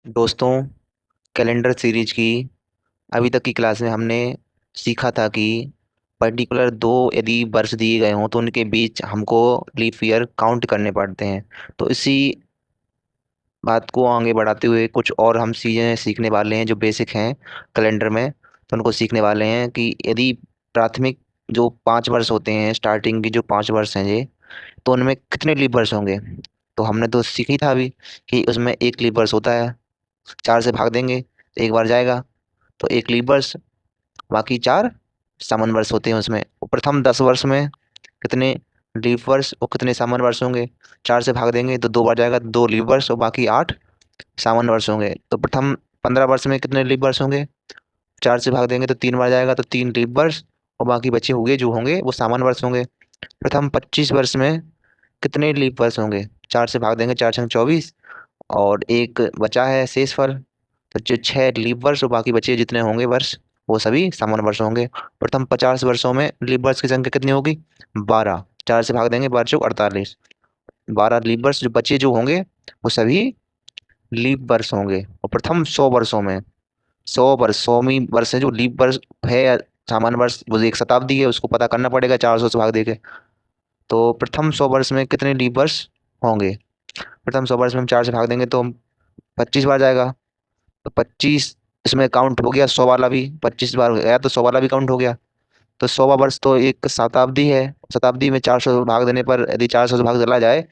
दोस्तों, calendar series की अभी तक की क्लास में हमने सीखा था कि पर्टिकुलर दो यदि वर्ष दिए गए हों तो उनके बीच हमको लीप ईयर काउंट करने पड़ते हैं। तो इसी बात को आगे बढ़ाते हुए कुछ और हम चीज़ें सीखने वाले हैं जो बेसिक हैं कैलेंडर में। तो उनको सीखने वाले हैं कि यदि प्राथमिक जो 5 वर्ष होते हैं, स्टार्टिंग की जो 5 वर्ष हैं ये, तो उनमें कितने लीप वर्ष होंगे। तो हमने तो सीखी था अभी कि उसमें एक लीप वर्ष होता है। 4 से भाग देंगे तो एक बार जाएगा, तो एक लीप वर्ष, बाकी 4 सामान्य वर्ष होते हैं उसमें। और प्रथम 10 वर्ष में कितने लीप वर्ष और कितने सामान्य वर्ष होंगे। 4 से भाग देंगे तो 2 बार जाएगा, 2 लीप वर्ष और बाकी 8 सामान्य वर्ष होंगे। तो प्रथम 15 वर्ष में कितने लीप वर्ष होंगे। 4 से भाग देंगे तो 3 बार जाएगा, तो 3 लीप वर्ष और बाकी बचे हुए जो होंगे वो सामान्य वर्ष होंगे। प्रथम 25 वर्ष में कितने लीप वर्ष होंगे। 4 से भाग देंगे, 4 छंग 24, और एक बचा है शेषफल। तो जो 6 लीप वर्ष और बाकी बचे जितने होंगे वर्ष वो सभी सामान्य वर्ष होंगे। प्रथम 50 वर्षों में लीप वर्ष की संख्या कितनी होगी। 12। 4 से भाग देंगे, 12 चौक 48। 12 लीप वर्ष जो बचे जो होंगे वो सभी लीप वर्ष होंगे। और प्रथम 100 वर्षों में, 100 वर्ष 100वीं वर्ष है जो लीप वर्ष है या सामान्य वर्ष, वो एक शताब्दी है, उसको पता करना पड़ेगा 400 से भाग देके। तो प्रथम 100 वर्ष में कितने लीप वर्ष होंगे। प्रथम 100 वर्ष में हम 4 से भाग देंगे तो 25 बार जाएगा, तो 25 इसमें काउंट हो गया। 100 वाला भी 25 बार गया तो 100 वाला भी काउंट हो गया। तो 100वां वर्ष तो एक शताब्दी है। शताब्दी में 400 भाग देने पर यदि 400 से भाग चला जाए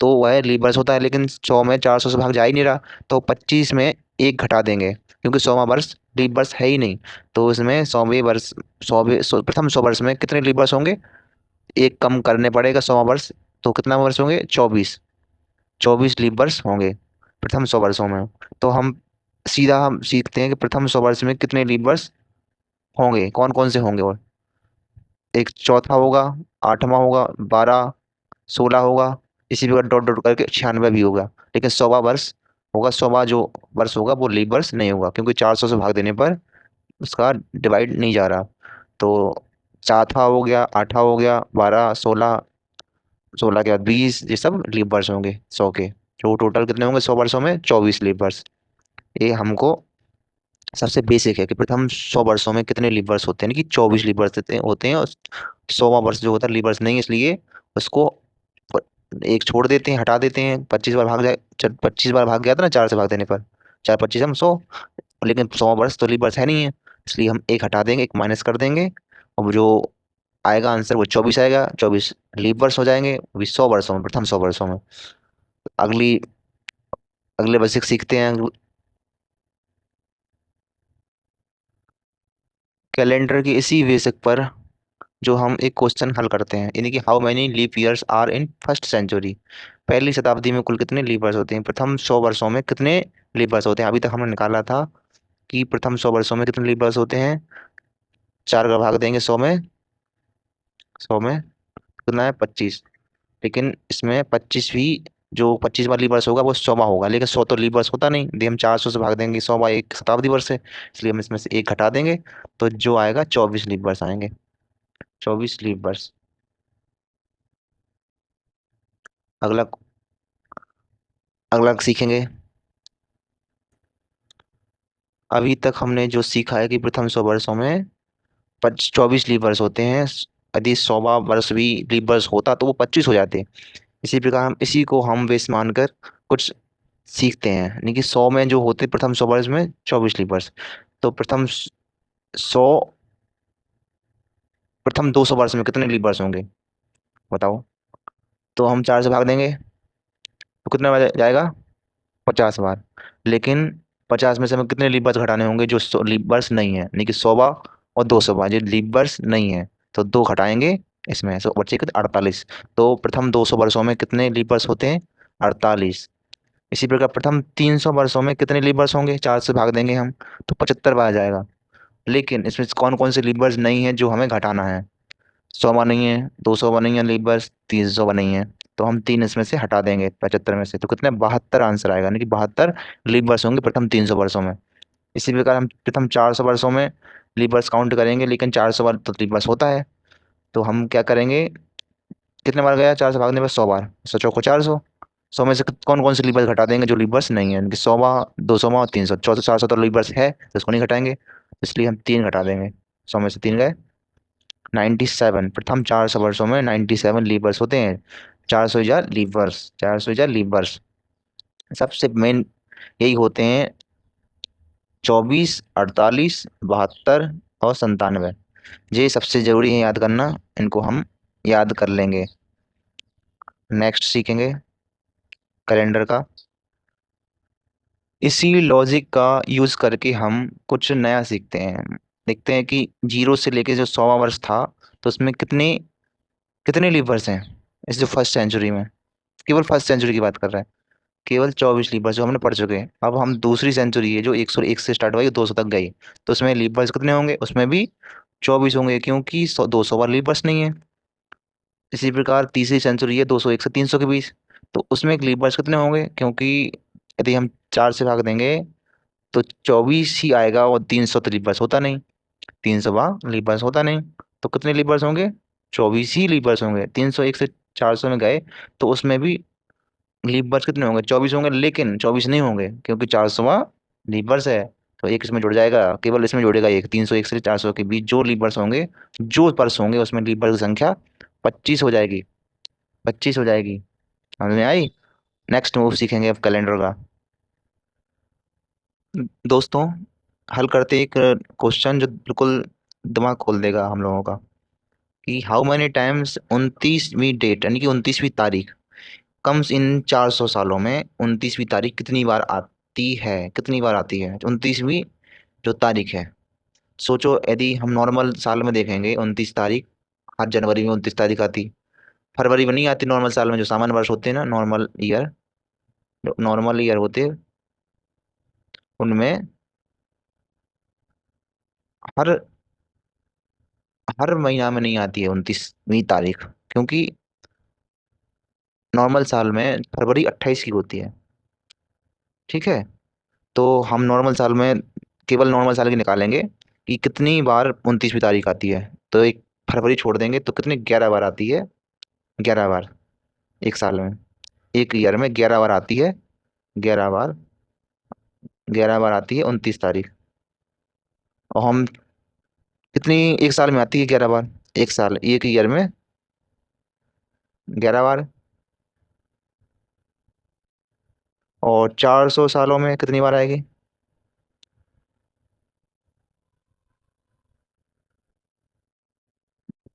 तो वह लीप वर्ष होता है, लेकिन 100 में 400 से भाग जा ही नहीं रहा। तो 25 में एक घटा देंगे क्योंकि 100वां वर्ष लीप वर्ष है ही नहीं। तो इसमें 100वें वर्ष, प्रथम 100 वर्ष में कितने लीप वर्ष होंगे। एक कम करने पड़ेगा 100वां वर्ष, तो कितना वर्ष होंगे। 24। 24 लीप वर्ष होंगे प्रथम 100 वर्षों में। तो हम सीखते हैं कि प्रथम 100 वर्ष में कितने लीप वर्ष होंगे, कौन कौन से होंगे। और एक चौथा होगा, 8वां होगा, 12, 16 होगा, इसी प्रकार डॉट डॉट करके 96 भी होगा। लेकिन 100वां वर्ष होगा, 100वां जो वर्ष होगा वो लीप वर्ष नहीं होगा क्योंकि 400 से भाग देने पर उसका डिवाइड नहीं जा रहा। तो 7वां हो गया, 8वां हो गया, 12, 16, 16 के बाद 20, ये सब लीप वर्ष होंगे 100 के। जो टोटल कितने होंगे 100 वर्षों में, 24 लीप वर्ष। ये हमको सबसे बेसिक है कि प्रथम 100 वर्षों में कितने लीप वर्ष होते हैं, यानी कि 24 लीप वर्ष होते हैं। और 100वां वर्ष जो होता है लीप वर्ष नहीं है, इसलिए उसको प- एक छोड़ देते हैं, हटा देते हैं। 25 बार भाग जाए, 25 बार भाग गया था ना 4 से भाग देने पर, 4 25 हम 100। लेकिन 100वां वर्ष तो लीप वर्ष है नहीं है, इसलिए हम एक हटा देंगे, एक माइनस कर देंगे। और जो आएगा आंसर वो 24 आएगा। 24 लीप वर्ष हो जाएंगे, वो भी 100 वर्षों में, प्रथम 100 वर्षों में। अगली अगले बेसिक सीखते हैं कैलेंडर की इसी बेसिक पर, जो हम एक क्वेश्चन हल करते हैं, यानी कि how many leap years are in first century. पहली शताब्दी में कुल कितने लीप वर्ष होते हैं। प्रथम 100 वर्षों में कितने लीप वर्ष होते हैं। अभी तक हमने निकाला था कि प्रथम 100 वर्षों में कितने लीप वर्ष होते हैं। 4 का भाग देंगे 100 में, 100 में कितना है 25। लेकिन इसमें 25 भी, जो 25वां लीप वर्ष होगा वो 100वां होगा, लेकिन 100 तो लीप वर्ष होता नहीं। यदि हम 400 से भाग देंगे, 100वां एक शताब्दी वर्ष है, इसलिए हम इसमें से एक घटा देंगे। तो जो आएगा 24 लीप वर्ष आएंगे। 24 लीप वर्ष। अगला अगला सीखेंगे। अभी तक हमने जो सीखा है कि प्रथम 100 वर्षों में 24 लीप वर्ष होते हैं। यदि 100वां वर्ष भी लीप वर्ष होता तो वो 25 हो जाते। इसी प्रकार हम इसी को हम बेस मानकर कुछ सीखते हैं, यानी कि 100 में जो होते प्रथम 100 वर्ष में 24 लीप वर्ष। तो सौ प्रथम 200 वर्ष में कितने लीप वर्ष होंगे बताओ। तो हम 4 से भाग देंगे तो कितना बार जाएगा, 50 बार। लेकिन 50 में से हमें कितने लीप वर्ष घटाने होंगे जो लीप वर्ष नहीं है, यानी कि 100वां और 200वां जो लीप वर्ष नहीं है। तो दो घटाएंगे इसमें, सो बचे कितने 48। तो प्रथम 200 वर्षों में कितने लीप वर्ष होते हैं, 48। इसी प्रकार प्रथम 300 वर्षों में कितने लीप वर्ष होंगे, 4 से भाग देंगे हम तो 75 बार आ जाएगा। लेकिन इसमें कौन कौन से लीप वर्ष नहीं है जो हमें घटाना है। 100वां नहीं है, 200वां नहीं है लीप वर्ष, 300वां नहीं है। तो हम तीन इसमें से हटा देंगे 75 में से, तो कितने 72 आंसर आएगा, यानी कि 72 लीप वर्ष होंगे प्रथम 300 वर्षों में। इसी प्रकार हम प्रथम 400 वर्षों में लीप वर्ष काउंट करेंगे, लेकिन 400 बार तो लीप वर्ष होता है। तो हम क्या करेंगे, कितने बार गया 4 से भागने पर, 100 बार, 100 चौको 400। 100 में से कौन कौन से लीवर्स घटा देंगे जो लीवर्स नहीं है, यानी कि 100वां, 200वां और 300, 400 तो लीवर्स है तो इसको नहीं घटाएंगे, इसलिए हम तीन घटा देंगे। 100 में से तीन गए। 97, प्रथम 400 वर्षों में 97 लीवर्स होते हैं। 400 या लीवर्स सबसे मेन यही होते हैं, 24, 48, 72 और 97। ये सबसे जरूरी है याद करना, इनको हम याद कर लेंगे। नेक्स्ट सीखेंगे कैलेंडर का। इसी लॉजिक का यूज करके हम कुछ नया सीखते हैं। देखते हैं कि जीरो से लेके जो 100वां वर्ष था, तो उसमें कितने कितने लीवर्स हैं इस जो फर्स्ट सेंचुरी में। केवल फर्स्ट सेंचुरी की बात कर रहा है। केवल 24 लीवर्स जो हमने पढ़ चुके हैं। अब हम दूसरी सेंचुरी है जो 101 से स्टार्ट हुई 200 तक गई, तो उसमें लीवर्स कितने होंगे, उसमें भी 24 होंगे, क्योंकि 200 बार लीवर्स नहीं है। इसी प्रकार तीसरी सेंचुरी है 201 से 300 के बीच, तो उसमें लीवर्स कितने होंगे, क्योंकि यदि हम 4 से भाग देंगे तो 24 ही आएगा, और 300 तो लीवर्स होता नहीं। 300 बार लीवर्स होता नहीं, तो कितने लीवर्स होंगे, 24 ही लीवर्स होंगे। 301 से 400 में गए तो उसमें भी लीवर्स कितने होंगे, 24 होंगे, लेकिन 24 नहीं होंगे क्योंकि 400वां लीवर्स है। तो एक इसमें जुड़ जाएगा, केवल इसमें जुड़ेगा एक। 301 से 400 के बीच जो लीवर्स होंगे, जो पर्स होंगे, उसमें लीवर की संख्या 25 हो जाएगी। 25 हो जाएगी। समझ में आई। नेक्स्ट मूव सीखेंगे अब कैलेंडर का। दोस्तों, हल करते एक क्वेश्चन जो बिल्कुल दिमाग खोल देगा हम लोगों का, कि हाउ मेनी टाइम्स 29वीं डेट यानी कि 29वीं तारीख कम्स इन 400 सालों में 29वीं तारीख कितनी बार आती है, कितनी बार आती है 29वीं जो तारीख है। सोचो, यदि हम नॉर्मल साल में देखेंगे 29 तारीख, हर जनवरी में 29 तारीख आती। फरवरी में नहीं आती नॉर्मल साल में, जो सामान्य वर्ष होते हैं ना, नॉर्मल ईयर, जो नॉर्मल ईयर होते हैं उनमें हर हर महीना में नहीं आती है 29वीं तारीख, क्योंकि नॉर्मल साल में फरवरी 28 की होती है। ठीक है, तो हम नॉर्मल साल में केवल नॉर्मल साल की निकालेंगे कि कितनी बार 29वीं तारीख आती है, तो एक फरवरी छोड़ देंगे तो कितनी 11 बार आती है। 11 बार एक साल में, एक ईयर में 11 बार आती है। 11 बार, 11 बार आती है 29 तारीख। और हम कितनी एक साल में आती है 11 बार, एक साल एक ईयर में 11 बार। और 400 सालों में कितनी बार आएगी,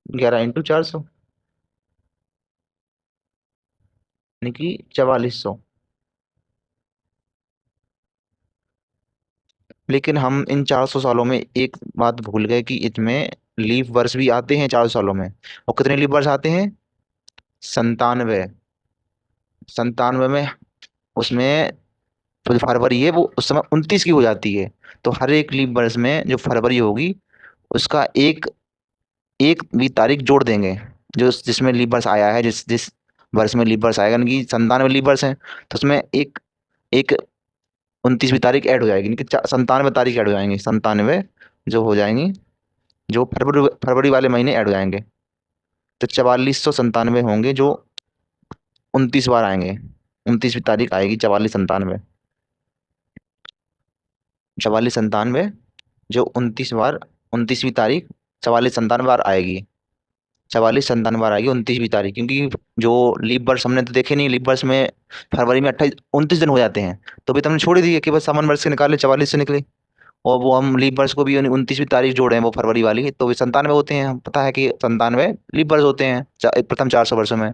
11 × 400 यानी कि 4400। लेकिन हम इन 400 सालों में एक बात भूल गए कि इसमें लीप वर्ष भी आते हैं 400 सालों में। और कितने लीप वर्ष आते हैं, 97। 97 में उसमें तो जो फरवरी है वो उस समय 29 की हो जाती है। तो हर एक लीप वर्ष में जो फरवरी होगी उसका एक एक भी तारीख जोड़ देंगे, जो जिसमें लीप वर्ष आया है, जिस जिस वर्ष में लीप वर्ष आएगा, यानी कि 97 लीप वर्ष है, तो उसमें एक एक 29वीं तारीख ऐड हो जाएगी, यानी कि 97 तारीख ऐड हो जाएंगी। 97 जो हो जाएंगी, जो फरवरी फरवरी वाले महीने ऐड हो जाएंगे, तो 4497 होंगे जो 29 बार आएंगे। 29वीं तारीख आएगी 4497। 4497 जो 29 बार, 29वीं तारीख 4497 बार आएगी। 4497 बार आएगी 29वीं तारीख, क्योंकि जो लीप वर्ष हमने तो देखे नहीं, लीप वर्ष में फरवरी में 29 दिन हो जाते हैं, तो भी तो हमने छोड़ ही दिए कि बस सामान्य वर्ष से निकाले 44 से निकले। और वो हम लीप वर्ष को भी 29वीं तारीख जोड़े हैं वो फरवरी वाली, तो भी 97 होते हैं। हम पता है कि 97 लीप वर्ष होते हैं प्रथम 400 वर्षों में।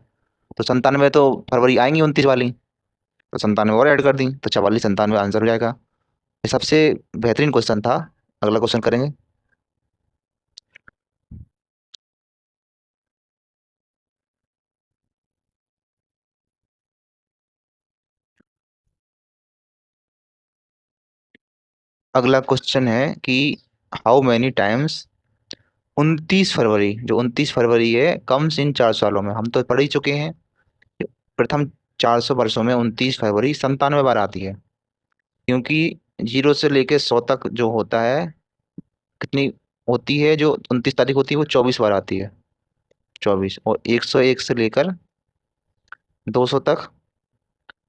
तो 97 तो फरवरी आएंगी 29 वाली, तो 97 और ऐड कर दी, तो 4497 आंसर हो जाएगा। ये सबसे बेहतरीन क्वेश्चन था। अगला क्वेश्चन करेंगे। अगला क्वेश्चन है कि हाउ मैनी टाइम्स 29 फरवरी, जो 29 फरवरी है, कम्स इन 4 सालों में। हम तो पढ़ ही चुके हैं, प्रथम 400 वर्षों में 29 फरवरी 97 बार आती है, क्योंकि जीरो से लेके 100 तक जो होता है, कितनी होती है, जो 29 तारीख होती है वो 24 बार आती है। 24। और 101 से लेकर 200 तक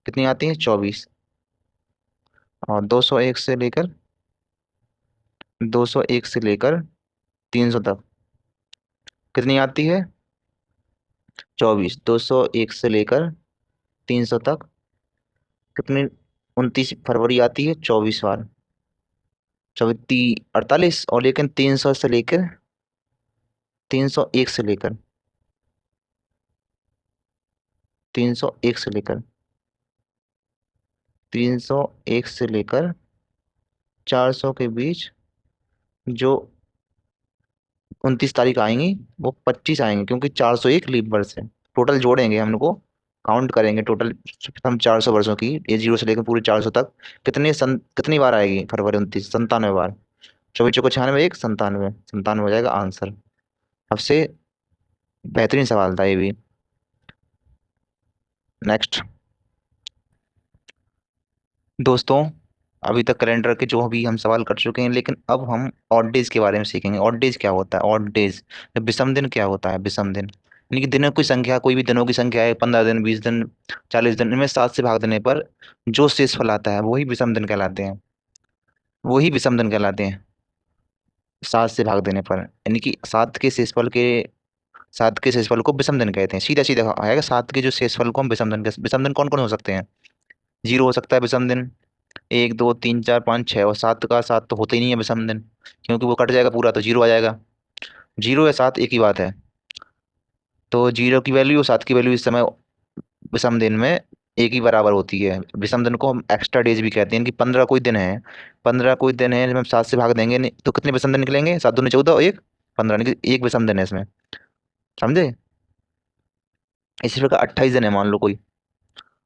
कितनी आती है? 24। और 201 से लेकर 300 तक कितनी आती है? 24। 201 से लेकर 300 तक कितनी? 29 फरवरी आती है 24 बार। 48। और लेकिन 301 से लेकर 400 के बीच जो 29 तारीख आएंगी वो 25 आएंगे, क्योंकि 401 लीप वर्ष है। टोटल जोड़ेंगे हम लोग को, काउंट करेंगे टोटल। हम 400 वर्षों की, ये जीरो से लेकर पूरे 400 तक कितनी बार आएगी फरवरी 29? 97 बार। 24 चौको 96, एक 97। 97 हो जाएगा आंसर। अब से बेहतरीन सवाल था ये भी। नेक्स्ट दोस्तों, अभी तक कैलेंडर के जो भी हम सवाल कर चुके हैं, लेकिन अब हम ऑड डेज के बारे में सीखेंगे। ऑड डेज क्या होता है? ऑड डेज, विषम दिन क्या होता है? विषम दिन यानी कि दिनों की संख्या, कोई भी दिनों की संख्या है, 15 दिन, 20 दिन, 40 दिन, इनमें 7 से भाग देने पर जो शेष फल आता है वही विषम दिन कहलाते हैं। वही विषम दिन कहलाते हैं 7 से भाग देने पर, यानी कि सात के शेषफल को विषम दिन कहते हैं। सीधा सीधा आएगा, सात के जो शेषफल को हम विषम दिन कौन कौन हो सकते हैं? जीरो हो सकता है विषम दिन, 1 2 3 4 5 6, और सात का सात तो होता ही नहीं है विषम दिन, क्योंकि वो कट जाएगा पूरा तो जीरो आ जाएगा। जीरो या सात एक ही बात है। तो जीरो की वैल्यू और सात की वैल्यू इस समय विषम दिन में एक ही बराबर होती है। विषम दिन को हम एक्स्ट्रा डेज भी कहते हैं कि 15 कोई दिन है, 15 कोई दिन है, जब हम 7 से भाग देंगे तो कितने विषम दिन निकलेंगे? 7 दूनी 14 और एक 15, यानी कि एक विषम दिन है इसमें। समझे? इसी प्रकार 28 दिन है, मान लो कोई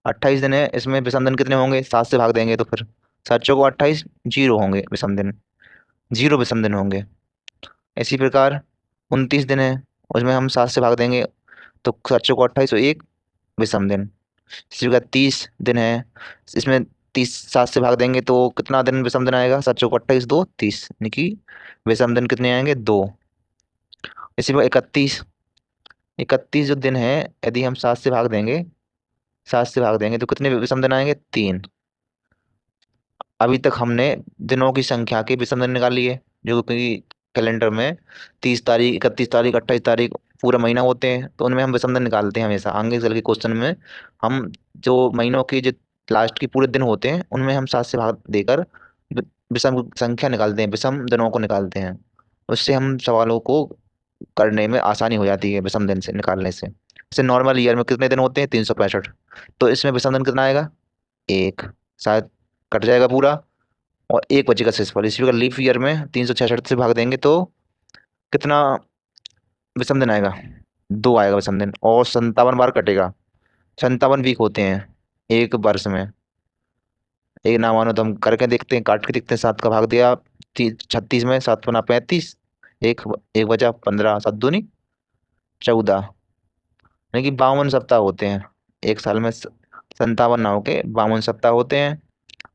28 दिन है, इसमें विषम दिन कितने होंगे? 7 से भाग देंगे तो फिर 7 चौको 28, जीरो होंगे विषम दिन, जीरो विषम दिन होंगे। इसी प्रकार 29 दिन है, उसमें हम 7 से भाग देंगे तो 7 चौको 28 और एक विषम दिन। इसी प्रकार 30 दिन है, इसमें 30 7 से भाग देंगे तो कितना दिन विषम दिन आएगा? 7 चौको 28, दो 30, यानी कि विषम दिन कितने आएंगे? दो। इसी प्रकार 31, 31 जो दिन है, यदि हम 7 से भाग देंगे तो कितने विषम दिन आएंगे? तीन। अभी तक हमने दिनों की संख्या के विषम दिन निकाल लिए, जो कि कैलेंडर में 30 तारीख, 31 तारीख, 28 तारीख पूरा महीना होते हैं, तो उनमें हम विषम दिन निकालते हैं हमेशा। आगे चल के क्वेश्चन में हम जो महीनों के जो लास्ट के पूरे दिन होते हैं उनमें हम 7 से भाग देकर विषम संख्या निकालते हैं, विषम दिनों को निकालते हैं। उससे हम सवालों को करने में आसानी हो जाती है विषम दिन से निकालने से। जैसे नॉर्मल ईयर में कितने दिन होते हैं? 365। तो इसमें विषम दिन कितना आएगा? एक। शायद कट जाएगा पूरा और एक बचेगा शेषफल। इसी प्रकार लीफ ईयर में 366 से भाग देंगे तो कितना विषम दिन आएगा? दो आएगा विषम दिन, और 57 बार कटेगा। 57 वीक होते हैं एक वर्ष में। एक ना मानो तो हम करके देखते हैं, काट के देखते हैं। 7 का भाग दिया 36 में, 7 × 5 = 35, एक एक बचा 15, 7 दूनी 14, यानी कि 52 सप्ताह होते हैं एक साल में। 57 ना होके 52 सप्ताह होते हैं,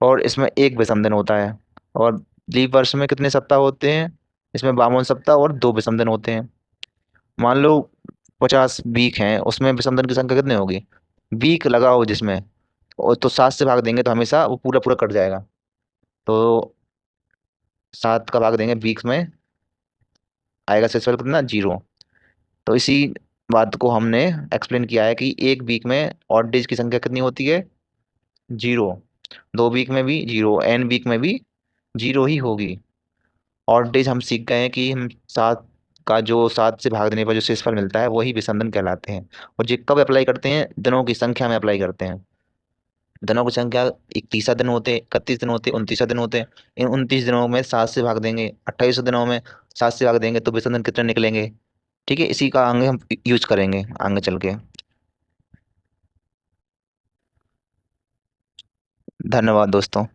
और इसमें एक विषम दिन होता है। और लीप वर्ष में कितने सप्ताह होते हैं? इसमें 52 सप्ताह और दो विषम दिन होते हैं। मान लो 50 वीक हैं, उसमें विषम दिन की संख्या कितनी होगी? वीक लगाओ जिसमें, और तो 7 से भाग देंगे तो हमेशा वो पूरा पूरा कट जाएगा। तो 7 का भाग देंगे वीक्स में, आएगा शेषफल कितना? जीरो। तो इसी बात को हमने एक्सप्लेन किया है कि एक वीक में ऑड डेज की संख्या कितनी होती है? जीरो। 2 वीक में भी जीरो, एन वीक में भी जीरो ही होगी। ऑड डेज हम सीख गए हैं कि हम सात से भाग देने पर जो शेषफल मिलता है वही विषम दिन कहलाते हैं। और ये कब अप्लाई करते हैं? दिनों की संख्या में अप्लाई करते हैं। दिनों की संख्या 31 दिन होते, 31 दिन होते, 29 दिन होते हैं। इन 29 दिनों में 7 से भाग देंगे, 28 दिनों में 7 से भाग देंगे तो विषम दिन कितने निकलेंगे? ठीक है, इसी का आगे हम यूज करेंगे आगे चल के। धन्यवाद दोस्तों।